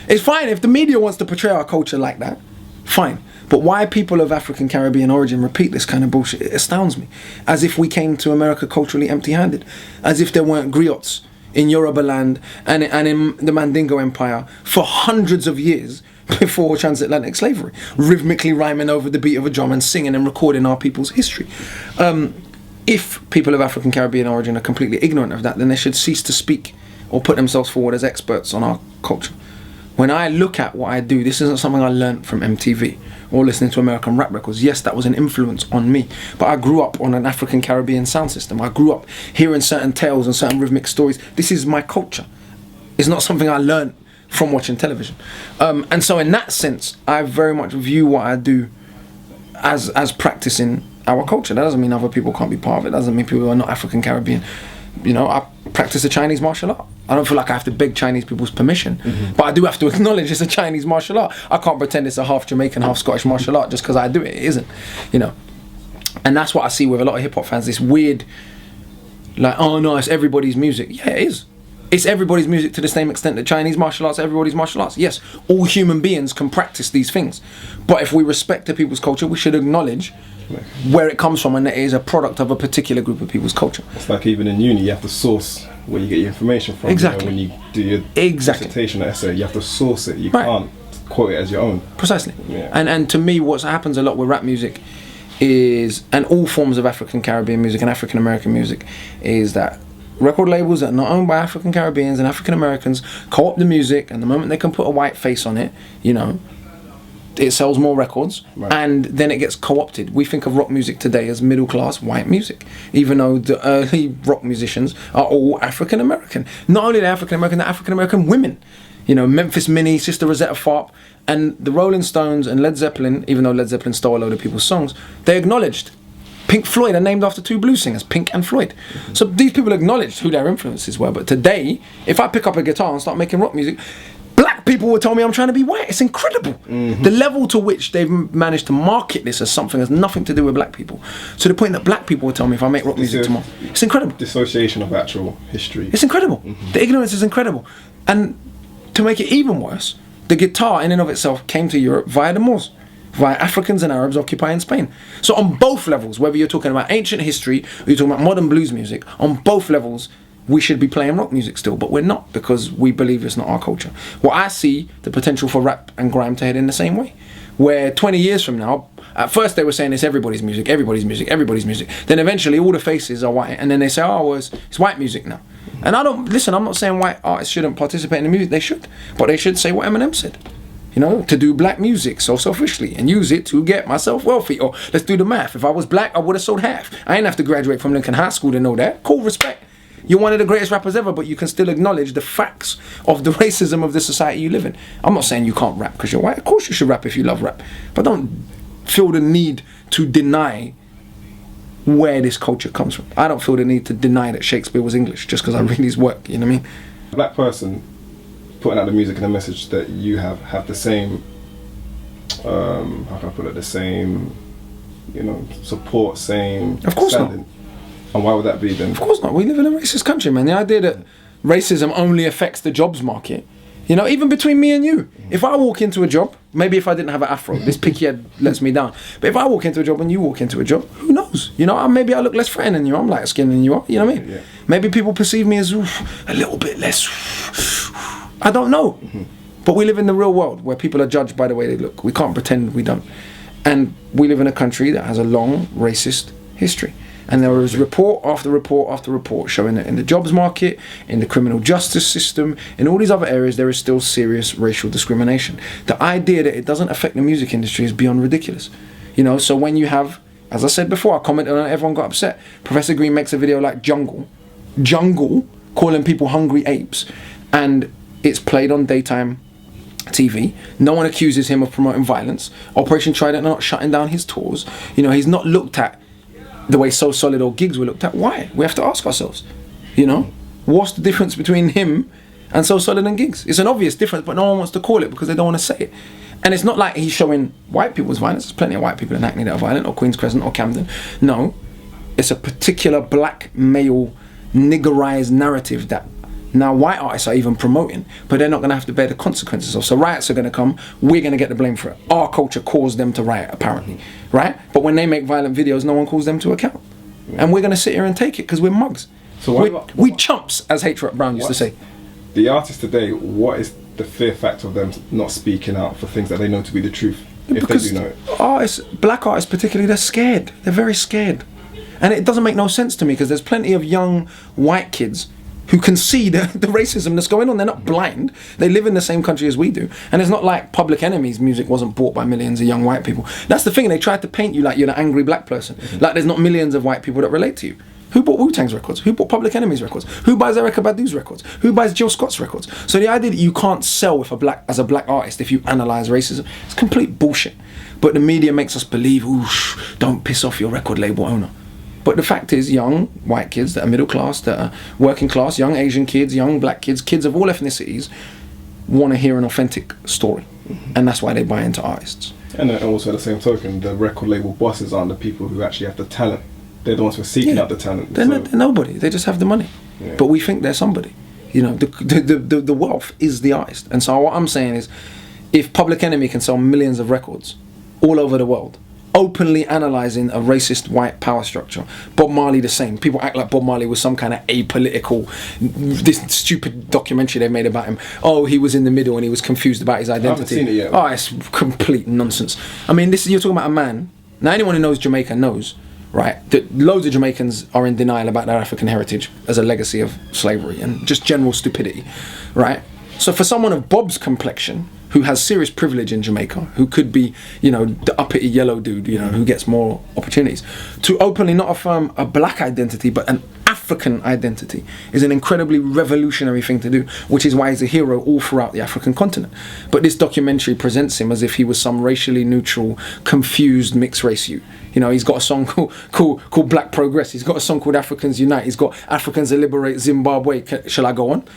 It's fine if the media wants to portray our culture like that, fine. But why people of African Caribbean origin repeat this kind of bullshit, it astounds me. As if we came to America culturally empty-handed. As if there weren't griots in Yoruba land and in the Mandingo Empire for hundreds of years before transatlantic slavery, rhythmically rhyming over the beat of a drum and singing and recording our people's history. If people of African Caribbean origin are completely ignorant of that, then they should cease to speak or put themselves forward as experts on our culture. When I look at what I do, this isn't something I learned from MTV or listening to American rap records. Yes, that was an influence on me, but I grew up on an African Caribbean sound system. I grew up hearing certain tales and certain rhythmic stories. This is my culture. It's not something I learned from watching television. And so in that sense, I very much view what I do as practicing our culture. That doesn't mean other people can't be part of it. That doesn't mean people who are not African Caribbean. You know, I practice a Chinese martial art. I don't feel like I have to beg Chinese people's permission, but I do have to acknowledge it's a Chinese martial art. I can't pretend it's a half Jamaican, half Scottish martial art just because I do it. It isn't, you know. And that's what I see with a lot of hip hop fans. This weird, like, oh no, it's everybody's music. Yeah, it is. It's everybody's music to the same extent that Chinese martial arts are everybody's martial arts. Yes, all human beings can practice these things. But if we respect the people's culture, we should acknowledge where it comes from and that it is a product of a particular group of people's culture. It's like even in uni, you have to source where you get your information from. Exactly. You know, when you do your dissertation or essay, you have to source it. You can't quote it as your own. Precisely. Yeah. And to me, what happens a lot with rap music is, and all forms of African Caribbean music and African American music, is that record labels that are not owned by African Caribbeans and African Americans co-opt the music, and the moment they can put a white face on it, you know, it sells more records, and then it gets co-opted. We think of rock music today as middle class white music, even though the early rock musicians are all African American. Not only they're African American, they're African American women. You know, Memphis Minnie, Sister Rosetta Tharpe, and the Rolling Stones and Led Zeppelin, even though Led Zeppelin stole a load of people's songs, they acknowledged. Pink Floyd are named after two blues singers, Pink and Floyd. So these people acknowledged who their influences were. But today, if I pick up a guitar and start making rock music, black people will tell me I'm trying to be white. It's incredible. The level to which they've managed to market this as something that has nothing to do with black people. To the point that black people will tell me if I make rock music tomorrow. It's incredible. Dissociation of actual history. It's incredible. The ignorance is incredible. And to make it even worse, the guitar in and of itself came to Europe via the Moors, via Africans and Arabs occupying Spain. So on both levels, whether you're talking about ancient history or you're talking about modern blues music, on both levels, we should be playing rock music still, but we're not, because we believe it's not our culture. Well, I see the potential for rap and grime to head in the same way, where 20 years from now, at first they were saying it's everybody's music, everybody's music, everybody's music. Then eventually all the faces are white, and then they say, oh, well, it's white music now. And I'm not saying white artists shouldn't participate in the music, they should, but they should say what Eminem said. You know, to do black music so selfishly and use it to get myself wealthy. Or let's do the math. If I was black, I would have sold half. I ain't have to graduate from Lincoln High School to know that. Cool, respect. You're one of the greatest rappers ever, but you can still acknowledge the facts of the racism of the society you live in. I'm not saying you can't rap because you're white. Of course you should rap if you love rap. But don't feel the need to deny where this culture comes from. I don't feel the need to deny that Shakespeare was English just because I read his work, you know what I mean? A black person putting out the music and the message that you have the same, how can I put it, the same, you know, support, same of course standing. Not. And why would that be then? Of course not. We live in a racist country, man. The idea that racism only affects the jobs market, you know, even between me and you. If I walk into a job, maybe if I didn't have an afro, this picky head lets me down. But if I walk into a job and you walk into a job, who knows? You know, maybe I look less threatening than you. I'm lighter skinned than you are. You know what I mean? Yeah. Maybe people perceive me as a little bit less. I don't know. But we live in the real world where people are judged by the way they look. We can't pretend we don't. And we live in a country that has a long racist history. And there is report after report after report showing that in the jobs market, in the criminal justice system, in all these other areas, there is still serious racial discrimination. The idea that it doesn't affect the music industry is beyond ridiculous. You know, so when you have, as I said before, I commented on it, everyone got upset. Professor Green makes a video like Jungle, calling people hungry apes, and it's played on daytime TV. No one accuses him of promoting violence. Operation Trident are not shutting down his tours. You know, he's not looked at the way So Solid or Gigs were looked at. Why? We have to ask ourselves, you know, what's the difference between him and So Solid and Gigs? It's an obvious difference, but no one wants to call it because they don't want to say it. And it's not like he's showing white people's violence. There's plenty of white people in Hackney that are violent, or Queen's Crescent or Camden. No, it's a particular black male niggerized narrative that now white artists are even promoting, but they're not going to have to bear the consequences of. So riots are going to come, we're going to get the blame for it. Our culture caused them to riot, apparently, right? But when they make violent videos, no one calls them to account. And we're going to sit here and take it because we're mugs. So we chumps, as H. Brown used to say. The artists today, what is the fear factor of them not speaking out for things that they know to be the truth, if Because they do know it? artists, black artists particularly, they're scared. They're very scared. And it doesn't make no sense to me because there's plenty of young white kids who can see the racism that's going on. They're not blind. They live in the same country as we do. And it's not like Public Enemy's music wasn't bought by millions of young white people. That's the thing. They tried to paint you like you're an angry black person. Like there's not millions of white people that relate to you. Who bought Wu-Tang's records? Who bought Public Enemy's records? Who buys Erykah Badu's records? Who buys Jill Scott's records? So the idea that you can't sell as a black artist if you analyse racism, it's complete bullshit. But the media makes us believe, don't piss off your record label owner. But the fact is, young white kids that are middle class, that are working class, young Asian kids, young black kids, kids of all ethnicities, want to hear an authentic story. And that's why they buy into artists. And also at the same token, the record label bosses aren't the people who actually have the talent. They're the ones who are seeking out the talent. They're nobody. They just have the money. Yeah. But we think they're somebody. You know, the wealth is the artist. And so what I'm saying is, if Public Enemy can sell millions of records all over the world, openly analysing a racist white power structure, Bob Marley the same. People act like Bob Marley was some kind of apolitical, this stupid documentary they made about him. Oh, he was in the middle and he was confused about his identity. I haven't seen it yet. Oh, it's complete nonsense. I mean, you're talking about a man. Now, anyone who knows Jamaica knows, right, that loads of Jamaicans are in denial about their African heritage as a legacy of slavery and just general stupidity, right? So for someone of Bob's complexion, who has serious privilege in Jamaica, who could be, you know, the uppity yellow dude, you know, who gets more opportunities, to openly not affirm a black identity but an African identity is an incredibly revolutionary thing to do, which is why he's a hero all throughout the African continent. But this documentary presents him as if he was some racially neutral, confused mixed race youth. You know, he's got a song called Black Progress. He's got a song called Africans Unite. He's got Africans to Liberate Zimbabwe. Shall I go on?